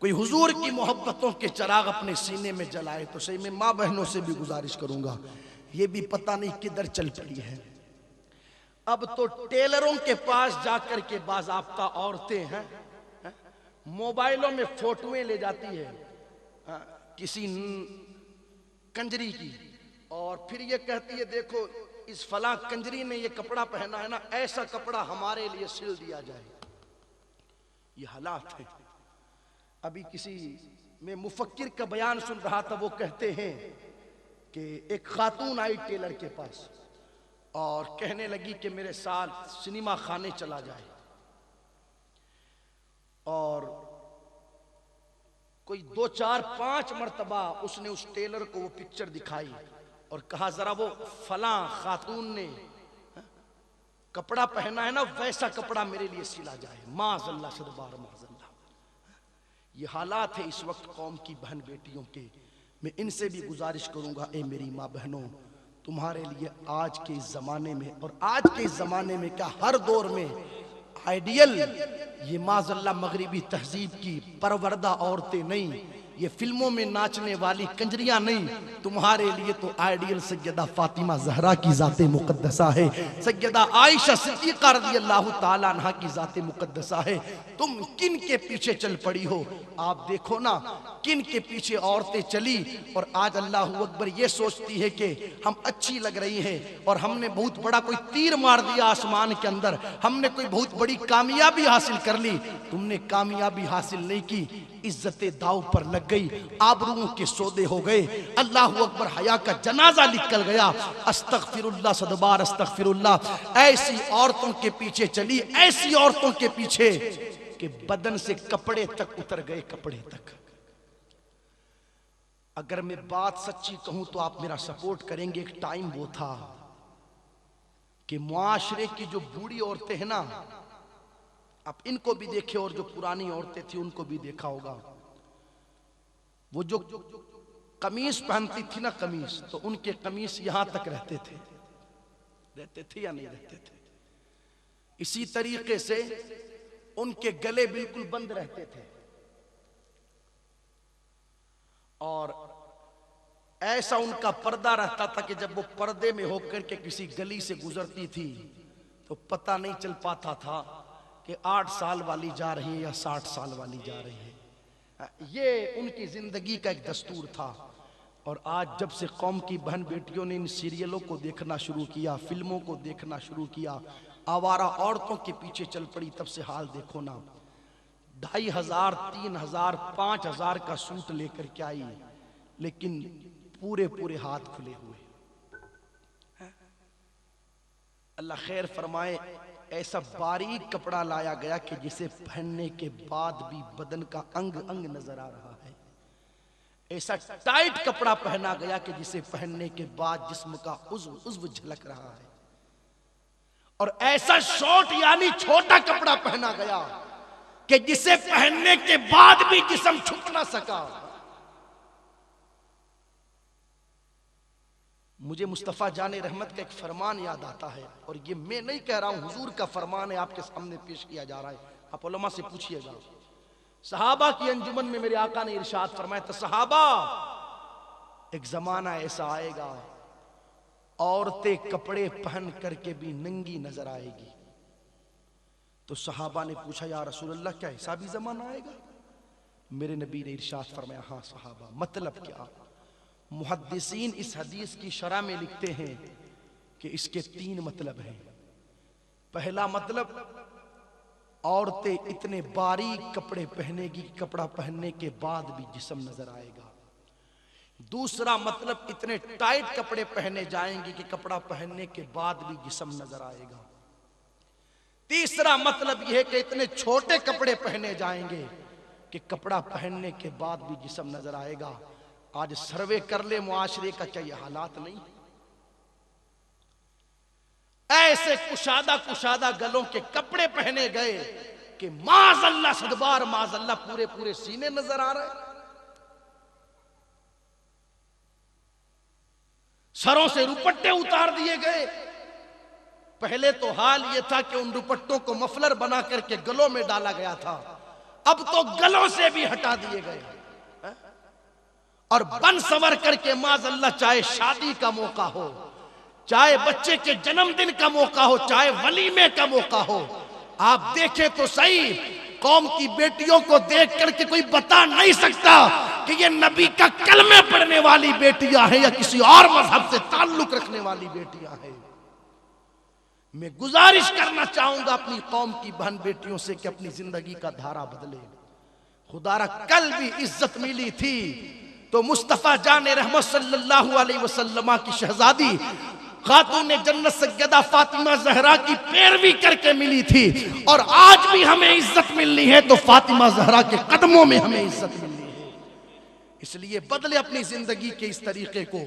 कोई हुजूर की मोहब्बतों के चिराग अपने सीने में जलाए। तो सही में माँ बहनों से भी गुजारिश करूंगा, ये भी पता नहीं किधर चल पड़ी है। अब तो टेलरों के पास जाकर के बाज़ाब्ता औरतें हैं, मोबाइलों में फोटोएं ले जाती है किसी कंजरी की, और फिर ये कहती है देखो इस फला कंजरी ने ये कपड़ा पहना है ना, ऐसा कपड़ा हमारे लिए सिल दिया जाए। ये हालात है। अभी किसी में मुफक्किर का बयान सुन रहा था, वो कहते हैं कि एक खातून आई टेलर के पास और कहने लगी कि मेरे साथ सिनेमा खाने चला जाए, और कोई 2 4 5 मरतबा उसने उस टेलर को वो पिक्चर दिखाई और कहा जरा वो फला खातून ने कपड़ा पहना है ना, वैसा कपड़ा मेरे लिए सिला जाए। माज़अल्लाह सदबार माज़अल्लाह। ये हालात है इस वक्त कौम की बहन बेटियों के। मैं इनसे भी गुजारिश करूंगा, ए मेरी माँ बहनों, तुम्हारे लिए आज के इस जमाने में, और आज के इस जमाने में क्या हर दौर में आइडियल ये माज़अल्लाह मगरिबी तहजीब की परवरदा औरतें नहीं, ये फिल्मों में नाचने वाली कंजरियां नहीं, तुम्हारे लिए तो आइडियल सैयदा फातिमा ज़हरा की ज़ाते मुक़द्दसा है, सैयदा आयशा सिद्दीक़ा रज़ियल्लाहु ताला अन्हा की ज़ाते मुक़द्दसा है। तुम किन के पीछे चल पड़ी हो? आप देखो ना किन के पीछे औरतें चली, और आज अल्लाहु अकबर ये सोचती है कि हम अच्छी लग रही हैं और हमने बहुत बड़ा कोई तीर मार दिया आसमान के अंदर, हमने कोई बहुत बड़ी कामयाबी हासिल कर ली। तुमने कामयाबी हासिल नहीं की, इज्जतें दाव पर लग गई, आबरूओं के सौदे हो गए, अल्लाहु अकबर हया का जनाजा निकल गया। अस्तगफिरुल्लाह सदबार अस्तगफिरुल्लाह। ऐसी औरतों के पीछे चली, ऐसी औरतों के पीछे कि बदन से कपड़े तक उतर गए, कपड़े तक। अगर मैं बात सच्ची कहूं तो आप मेरा सपोर्ट करेंगे। एक टाइम वो था कि मुआशरे की जो बूढ़ी औरतें हैं ना, आप इनको भी देखे और जो पुरानी औरतें थी उनको भी देखा होगा, वो जो कमीज पहनती थी ना, कमीज, तो उनके कमीज यहां तक रहते थे या नहीं रहते थे? इसी तरीके से उनके गले बिल्कुल बंद रहते थे, और ऐसा उनका पर्दा रहता था कि जब वो पर्दे में होकर के किसी गली से गुजरती थी तो पता नहीं चल पाता था कि 8 साल वाली जा रही है या 60 साल वाली जा रही है। ये उनकी जिंदगी का एक दस्तूर था। और आज जब से कौम की बहन बेटियों ने इन सीरियलों को देखना शुरू किया, फिल्मों को देखना शुरू किया, आवारा औरतों के पीछे चल पड़ी, तब से हाल देखो ना। 2500, 3000, 5000 का सूट लेकर के आई, लेकिन पूरे पूरे हाथ खुले हुए। अल्लाह खैर फरमाए। ऐसा बारीक कपड़ा लाया गया कि जिसे पहनने के बाद भी बदन का अंग अंग नजर आ रहा है। ऐसा टाइट कपड़ा पहना गया कि जिसे पहनने के बाद जिस्म का उज़्व झलक रहा है। और ऐसा शॉर्ट यानी छोटा कपड़ा पहना गया कि जिसे पहनने के बाद भी जिस्म छुप ना सका। मुझे मुस्तफ़ा जाने रहमत का एक फरमान याद आता है, और ये मैं नहीं कह रहा हूं, हुजूर का फरमान है, आपके सामने पेश किया जा रहा है। आप उलमा से पूछिएगा। सहाबा की अंजुमन में मेरे आका ने इरशाद फरमाया था, सहाबा एक जमाना ऐसा आएगा औरतें कपड़े पहन करके भी नंगी नजर आएगी। तो सहाबा ने पूछा, या रसूल अल्लाह क्या ऐसा भी जमाना आएगा? मेरे नबी ने इरशाद फरमाया, हाँ सहाबा, मतलब क्या? मुहद्दिसीन इस हदीस की शरह में लिखते हैं कि इसके 3 मतलब हैं। पहला मतलब, औरतें इतने बारीक कपड़े पहनेगी, कपड़ा पहनने के बाद भी जिस्म नजर आएगा। दूसरा मतलब, इतने टाइट कपड़े पहने जाएंगे कि कपड़ा पहनने के बाद भी जिस्म नजर आएगा। तीसरा मतलब यह है कि इतने छोटे कपड़े पहने जाएंगे कि कपड़ा पहनने के बाद भी जिस्म नजर आएगा। आज सर्वे कर ले मुआशरे का, क्या यह हालात नहीं? ऐसे कुशादा कुशादा गलों के कपड़े पहने गए कि माज़अल्लाह सदबार माज़अल्लाह पूरे पूरे सीने नजर आ रहे। सरों से रुपट्टे उतार दिए गए। पहले तो हाल यह था कि उन दुपट्टों को मफलर बना करके गलों में डाला गया था, अब तो गलों से भी हटा दिए गए। और बन सवर करके माज़अल्लाह, चाहे शादी का मौका हो, चाहे बच्चे के जन्मदिन का मौका हो, चाहे वलीमे का मौका हो, आप देखें तो सही, कौम की बेटियों को देख करके कोई बता नहीं सकता कि ये नबी का कलमे पढ़ने वाली बेटियां हैं या किसी और मजहब से ताल्लुक रखने वाली बेटियां हैं। मैं गुजारिश करना चाहूंगा अपनी कौम की बहन बेटियों से कि अपनी जिंदगी का धारा बदले। खुदारा कल भी इज्जत मिली थी तो मुस्तफा जाने रहमत सल्लल्लाहु अलैहि वसल्लम की शहजादी खातून जन्नत सैयदा फातिमा जहरा की पैरवी करके मिली थी, और आज भी हमें इज्जत मिलनी है तो फातिमा जहरा के कदमों में हमें इज्जत मिलनी है। इसलिए बदले अपनी जिंदगी के इस तरीके को।